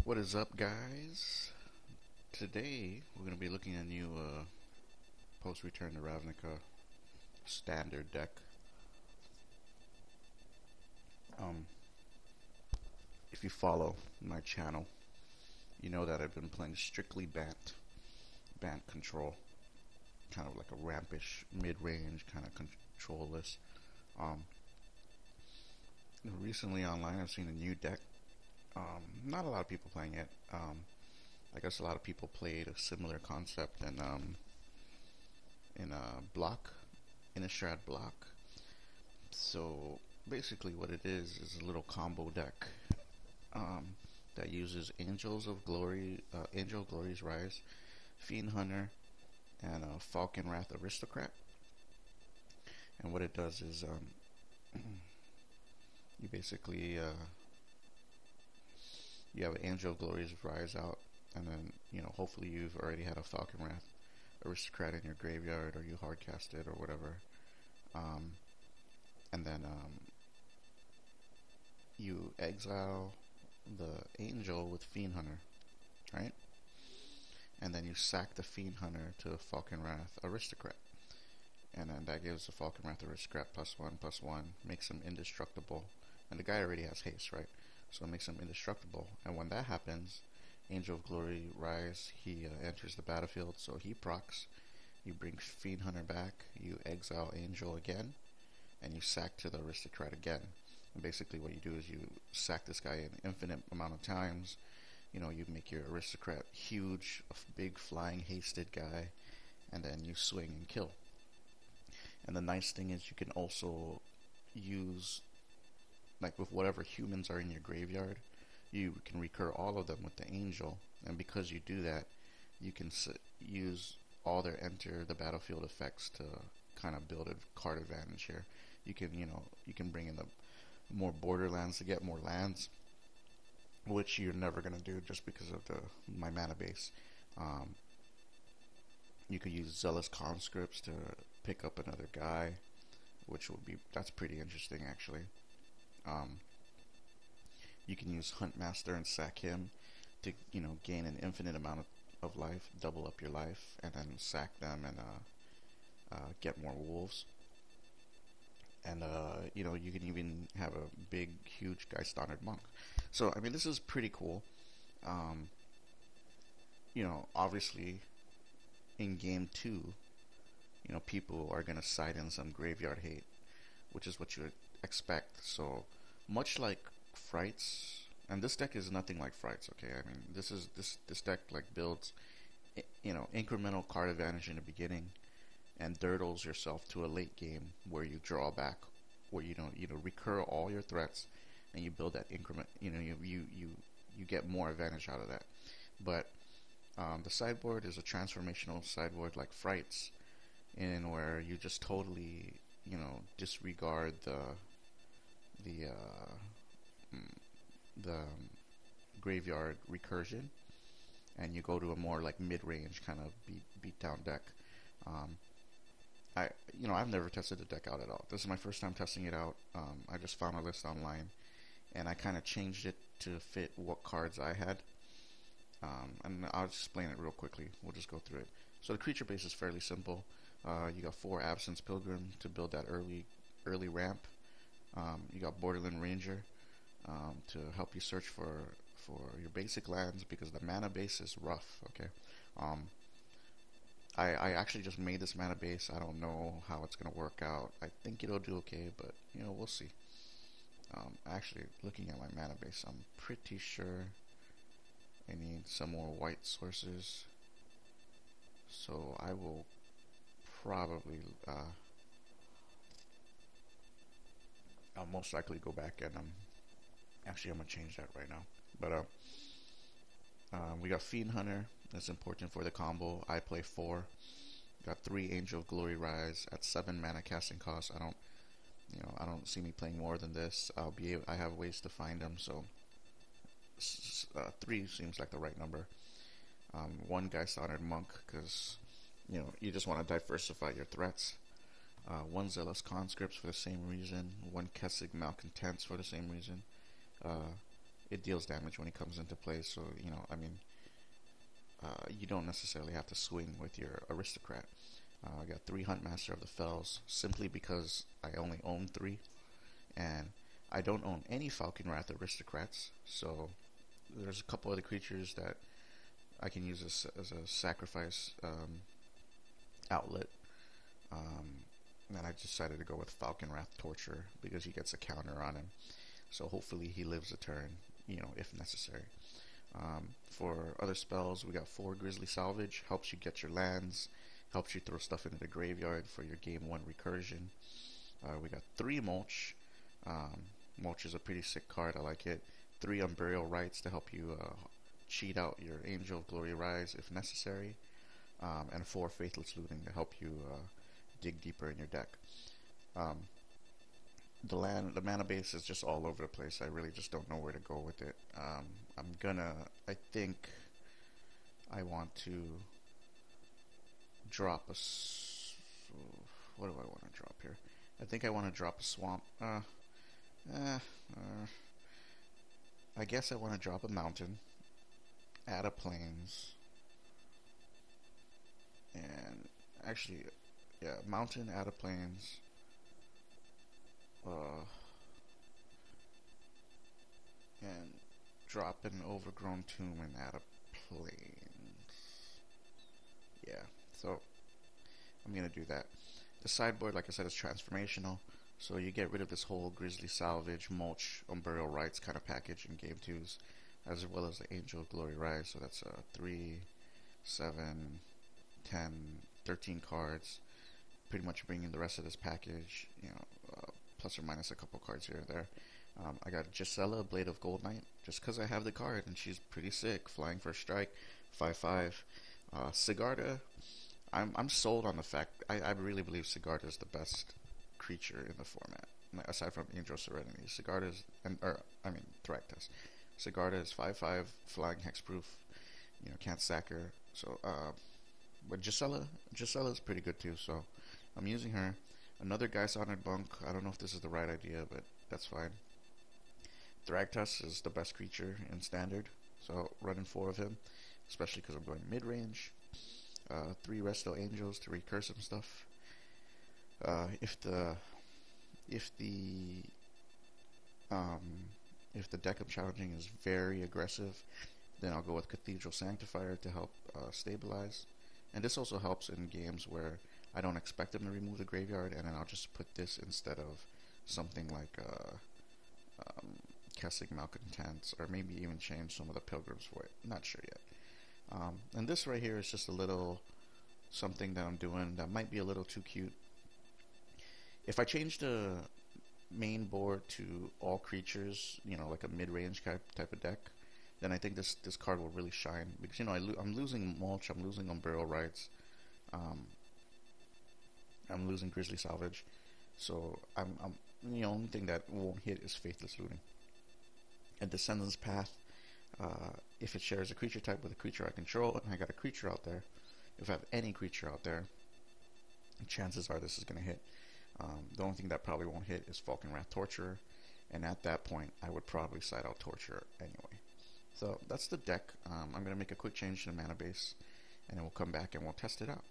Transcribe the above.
What is up, guys? Today we're going to be looking at a new post-return to Ravnica standard deck. If you follow my channel, you know that I've been playing strictly Bant control, kind of like a rampish mid-range kind of control list. Recently online I've seen a new deck. Not a lot of people playing it. I guess a lot of people played a similar concept in a Strad block. So basically, what it is a little combo deck that uses Angel of Glory's Rise, Fiend Hunter, and Falkenrath Aristocrat. And what it does is you basically you have Angel of Glory's Rise out, and then hopefully you've already had a Falkenrath Aristocrat in your graveyard, or you hardcast it or whatever, and then you exile the Angel with Fiend Hunter, right? And then you sack the Fiend Hunter to a Falkenrath Aristocrat, and then that gives the Falkenrath Aristocrat +1/+1, makes him indestructible, and the guy already has haste, right? So it makes him indestructible. And when that happens, Angel of Glory Rise, he enters the battlefield, so he procs. You bring Fiend Hunter back, you exile Angel again, and you sack to the Aristocrat again. And basically what you do is you sack this guy an infinite amount of times. You make your Aristocrat huge, a big flying hasted guy, and then you swing and kill. And the nice thing is you can also use, like with whatever humans are in your graveyard, you can recur all of them with the Angel, and because you do that, you can use all their enter the battlefield effects to kind of build a card advantage here. You can bring in the more borderlands to get more lands, which you're never gonna do just because of my mana base. You could use Zealous Conscripts to pick up another guy, that's pretty interesting actually. You can use Huntmaster and sack him to gain an infinite amount of life, double up your life, and then sack them and get more wolves. And you can even have a big, huge Geist-Honored Monk. So I mean, this is pretty cool. Obviously, in game 2, people are gonna side in some graveyard hate, which is what you would expect. So much like Frights, and this deck is nothing like Frights, okay? I mean, this deck like builds incremental card advantage in the beginning and dirtles yourself to a late game where you draw back, where you recur all your threats and you build that increment. You get more advantage out of that. But the sideboard is a transformational sideboard like Frights, in where you just totally disregard the graveyard recursion, and you go to a more like mid-range kind of beat down deck. I've never tested the deck out at all. This is my first time testing it out. I just found a list online, and I kind of changed it to fit what cards I had. And I'll just explain it real quickly. We'll just go through it. So the creature base is fairly simple. You got 4 Avacyn's Pilgrim to build that early ramp. You got Borderland Ranger to help you search for your basic lands, because the mana base is rough, okay? I actually just made this mana base. I don't know how it's going to work out. I think it'll do okay, but we'll see. Actually, looking at my mana base, I'm pretty sure I need some more white sources, so I will probably I'll most likely go back and actually I'm gonna change that right now. But we got Fiend Hunter. That's important for the combo. I play 4. Got 3 Angel of Glory Rise at 7 mana casting cost. I don't see me playing more than this. I have ways to find them, so 3 seems like the right number. 1 Geist-Honored Monk, because you just want to diversify your threats. 1 Zealous Conscripts for the same reason. 1 Kessig Malcontents for the same reason. it deals damage when he comes into play. So you know, I mean, you don't necessarily have to swing with your aristocrat. I got 3 Huntmaster of the Fells simply because I only own 3, and I don't own any Falkenrath aristocrats. So there's a couple other creatures that I can use as a sacrifice outlet. And I decided to go with Falkenrath Torturer because he gets a counter on him. So hopefully he lives a turn, you know, if necessary. For other spells, we got 4 Grisly Salvage, helps you get your lands, helps you throw stuff into the graveyard for your game 1 recursion. We got 3 Mulch. Mulch is a pretty sick card, I like it. 3 Unburial Rites to help you cheat out your Angel of Glory Rise if necessary. And 4 Faithless Looting to help you dig deeper in your deck. The mana base is just all over the place. I really just don't know where to go with it. I think I want to drop what do I want to drop here? I think I want to drop a swamp. I guess I want to drop a mountain, add a plains, and actually, yeah, mountain, add a plains, and drop an Overgrown Tomb and add a plains. Yeah, so I'm gonna do that. The sideboard, like I said, is transformational, so you get rid of this whole Grisly Salvage, Mulch, Unburial Rites kind of package in game 2s, as well as the Angel of Glory Rise. So that's 3, 7, 10, 13 cards. Pretty much bringing the rest of this package, you know, plus or minus a couple cards here and there. I got Gisela, Blade of Goldnight, just because I have the card, and she's pretty sick. Flying for a strike, 5/5. Sigarda, I'm sold on the fact, I really believe Sigarda is the best creature in the format, aside from Angel Serenity. Sigarda is, Thragtusk. Sigarda is 5/5, flying hexproof, you know, can't sack her. So, but Gisela is pretty good too, so I'm using her. Another Geist-Honored Monk. I don't know if this is the right idea, but that's fine. Thragtusk is the best creature in Standard, so running 4 of him, especially because I'm going mid-range. 3 Resto Angels to recurse some stuff. If the deck I'm challenging is very aggressive, then I'll go with Cathedral Sanctifier to help stabilize. And this also helps in games where I don't expect them to remove the graveyard, and then I'll just put this instead of something like Kessig Malcontents, or maybe even change some of the Pilgrims for it. Not sure yet. And this right here is just a little something that I'm doing that might be a little too cute. If I change the main board to all creatures, you know, like a mid-range type of deck, then I think this card will really shine. Because, you know, I'm losing Mulch, I'm losing Unburial Rites, I'm losing Grisly Salvage, so I'm the only thing that won't hit is Faithless Looting. And Descendants Path, if it shares a creature type with a creature I control, and I got a creature out there, if I have any creature out there, chances are this is going to hit. The only thing that probably won't hit is Falkenrath Torturer, and at that point I would probably side out Torturer anyway. So that's the deck. I'm going to make a quick change to the mana base, and then we'll come back and we'll test it out.